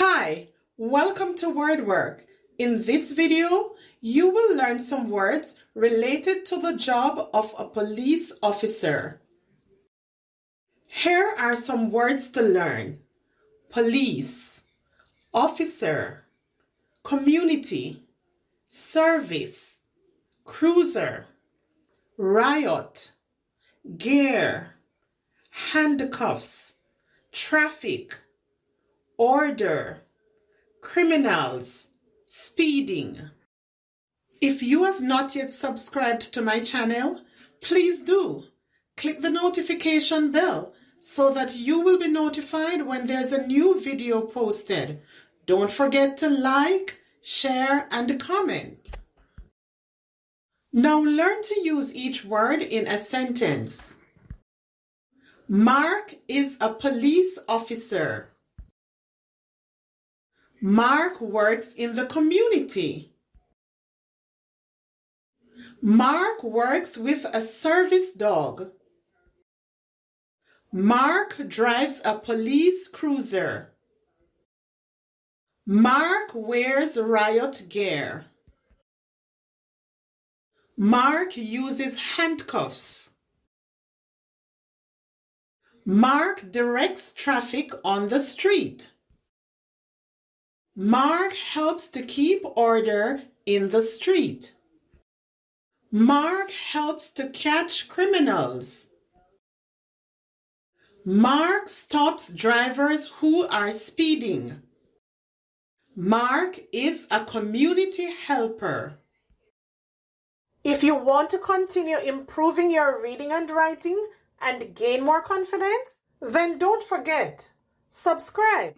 Hi, welcome to WordWork. In this video, you will learn some words related to the job of a police officer. Here are some words to learn: police, officer, community, service, cruiser, riot, gear, handcuffs, traffic, order, criminals, speeding. If you have not yet subscribed to my channel, please do. Click the notification bell so that you will be notified when there's a new video posted. Don't forget to like, share, and comment. Now learn to use each word in a sentence. Mark is a police officer. Mark works in the community. Mark works with a service dog. Mark drives a police cruiser. Mark wears riot gear. Mark uses handcuffs. Mark directs traffic on the street. Mark helps to keep order in the street. Mark helps to catch criminals. Mark stops drivers who are speeding. Mark is a community helper. If you want to continue improving your reading and writing and gain more confidence, then don't forget, subscribe.